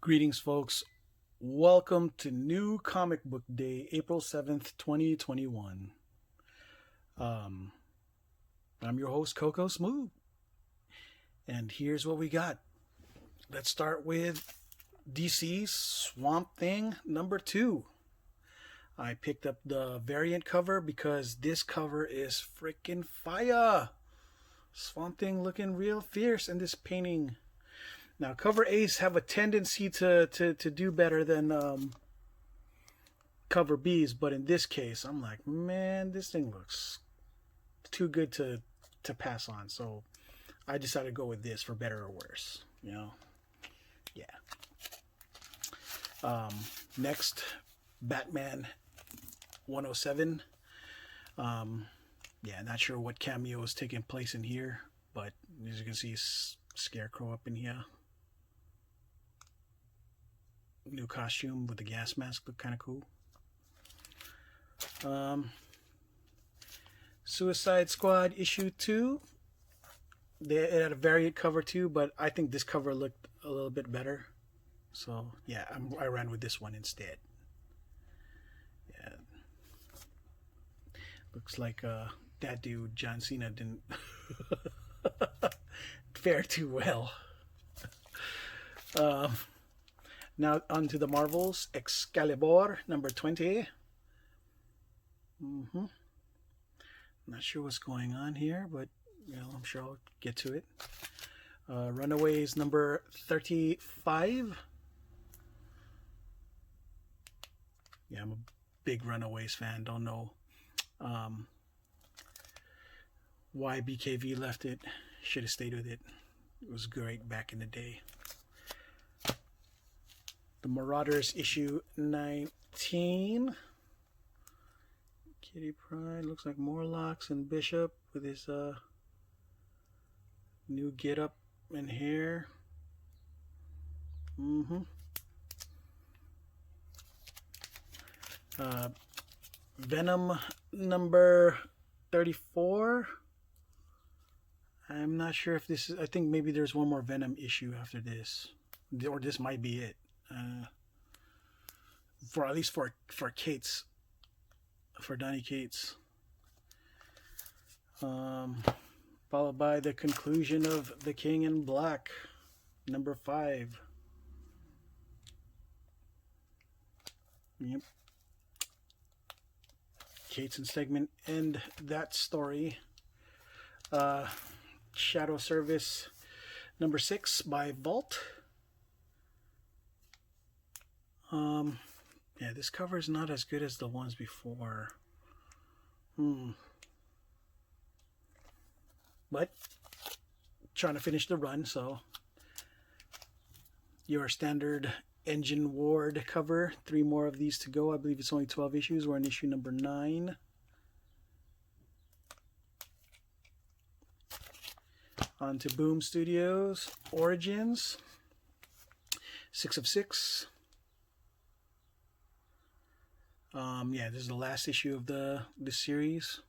Greetings, folks. Welcome to New Comic Book Day, April 7th, 2021. I'm your host, Coco Smooth. And here's what we got. Let's start with DC's Swamp Thing number 2. I picked up the variant cover because this cover is freaking fire. Swamp Thing looking real fierce in this painting. Now, cover A's have a tendency to do better than cover B's, but in this case, I'm like, man, this thing looks too good to pass on. So I decided to go with this for better or worse. You know, yeah. Next, Batman 107. Yeah, not sure what cameo is taking place in here, but as you can see, Scarecrow up in here. New costume with the gas mask, look kind of cool. Suicide Squad issue 2. It had a variant cover too, but I think this cover looked a little bit better. So yeah, I ran with this one instead. Yeah, looks like that dude John Cena didn't fare too well. Now on to the Marvels. Excalibur number 20. Not sure what's going on here, but you know, I'm sure I'll get to it. Runaways number 35. Yeah, I'm a big Runaways fan. Don't know why BKV left it. Should have stayed with it. It was great back in the day. The Marauders Issue 19. Kitty Pryde looks like Morlocks and Bishop with his new get-up and hair. Venom number 34. I'm not sure if this is, I think maybe there's one more Venom issue after this, or this might be it. For at least for Cates, for Donny Cates. Followed by the conclusion of The King in Black, number 5. Yep. Cates and Segment end that story. Shadow Service number 6 by Vault. Yeah, this cover is not as good as the ones before. But trying to finish the run, so your standard Engine Ward cover. 3 more of these to go. I believe it's only 12 issues. We're on issue number 9. On to Boom Studios Origins. 6 of 6. Yeah, this is the last issue of the series.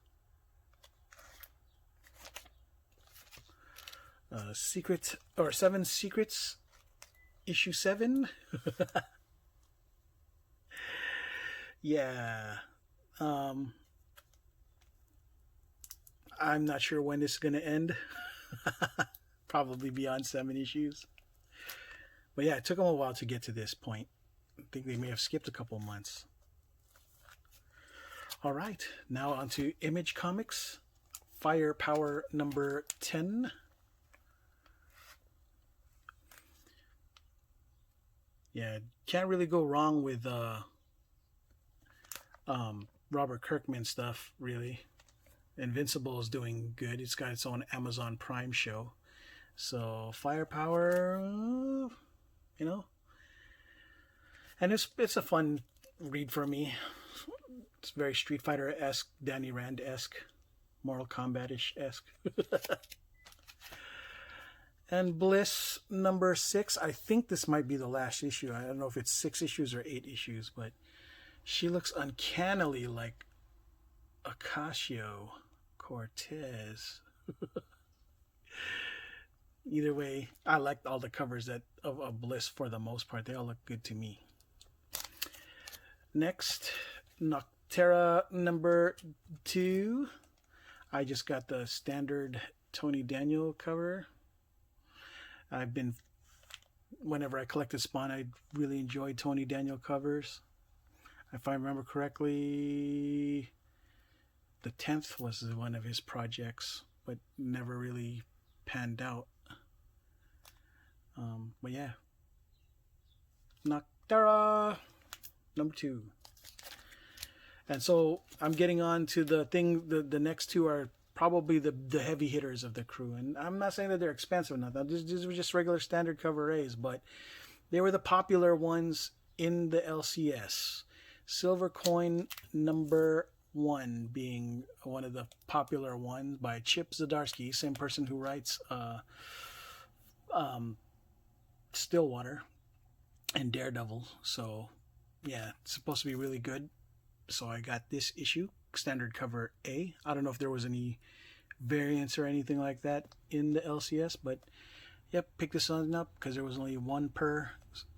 Seven Secrets, issue 7. Yeah. I'm not sure when this is going to end. Probably beyond 7 issues. But yeah, it took them a while to get to this point. I think they may have skipped a couple months. All right, now on to Image Comics, Firepower number 10. Yeah, can't really go wrong with Robert Kirkman stuff, really. Invincible is doing good. It's got its own Amazon Prime show. So Firepower, you know, and it's a fun read for me. It's very Street Fighter-esque, Danny Rand-esque, Mortal Kombat-ish-esque. And Bliss number 6. I think this might be the last issue. I don't know if it's 6 issues or 8 issues, but she looks uncannily like Ocasio-Cortez. either way, I liked all the covers that of Bliss for the most part. They all look good to me. Next, Noctera number 2. I just got the standard Tony Daniel cover. Whenever I collected Spawn, I really enjoyed Tony Daniel covers. If I remember correctly, the 10th was one of his projects, but never really panned out. But yeah, Noctera number 2. And so I'm getting on to the next two are probably the heavy hitters of the crew. And I'm not saying that they're expensive or nothing. These were just regular standard cover A's, but they were the popular ones in the LCS. Silver Coin number 1 being one of the popular ones by Chip Zdarsky, same person who writes Stillwater and Daredevil. So yeah, it's supposed to be really good. So I got this issue, standard cover A. I don't know if there was any variants or anything like that in the LCS, but yep, picked this one up because there was only one per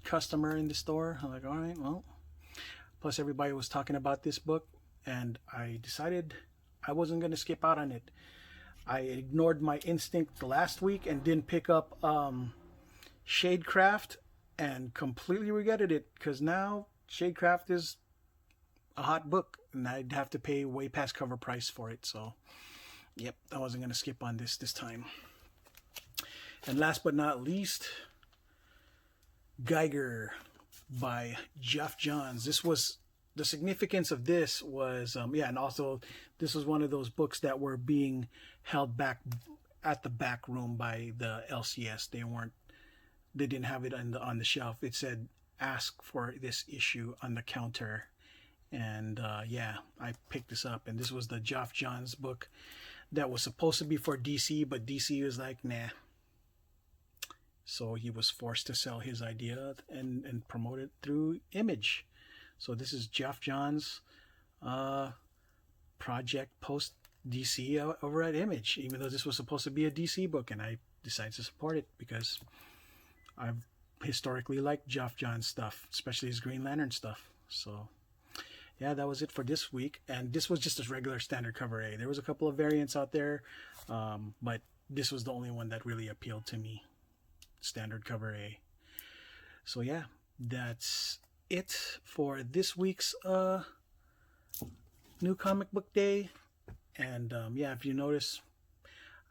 customer in the store. I'm like, all right, well. Plus everybody was talking about this book, and I decided I wasn't going to skip out on it. I ignored my instinct last week and didn't pick up Shadecraft, and completely regretted it because now Shadecraft is a hot book and I'd have to pay way past cover price for it. So yep, I wasn't going to skip on this time. And last but not least, Geiger by Geoff Johns. This was the significance of this was and also this was one of those books that were being held back at the back room by the LCS. They didn't have it on the shelf. It said ask for this issue on the counter. And yeah, I picked this up, and this was the Geoff Johns book that was supposed to be for DC, but DC was like, nah. So he was forced to sell his idea and promote it through Image. So this is Geoff Johns' project post DC over at Image, even though this was supposed to be a DC book, and I decided to support it because I've historically liked Geoff Johns stuff, especially his Green Lantern stuff. So yeah, that was it for this week. And this was just a regular standard cover A. There was a couple of variants out there, but this was the only one that really appealed to me. Standard cover A. So yeah, that's it for this week's New Comic Book Day. And yeah, if you notice,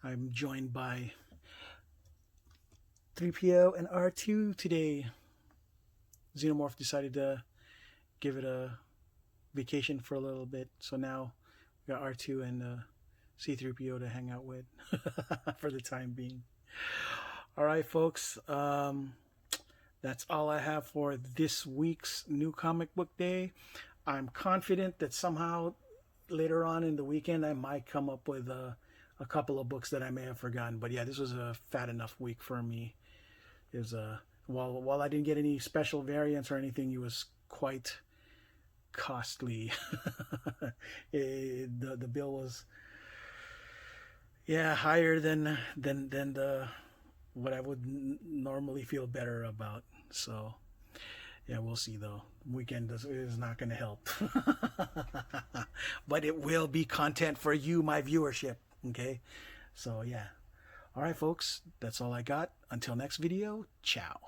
I'm joined by 3PO and R2 today. Xenomorph decided to give it a vacation for a little bit, so now we got R2 and C3PO to hang out with for the time being. All right, folks, that's all I have for this week's New Comic Book Day. I'm confident that somehow later on in the weekend I might come up with a couple of books that I may have forgotten. But yeah, this was a fat enough week for me. It was while I didn't get any special variants or anything, it was quite costly. The bill was higher than the what I would normally feel better about. So yeah, we'll see though. Weekend is not going to help. But it will be content for you, my viewership. Okay, so yeah. All right, folks, that's all I got. Until next video, ciao.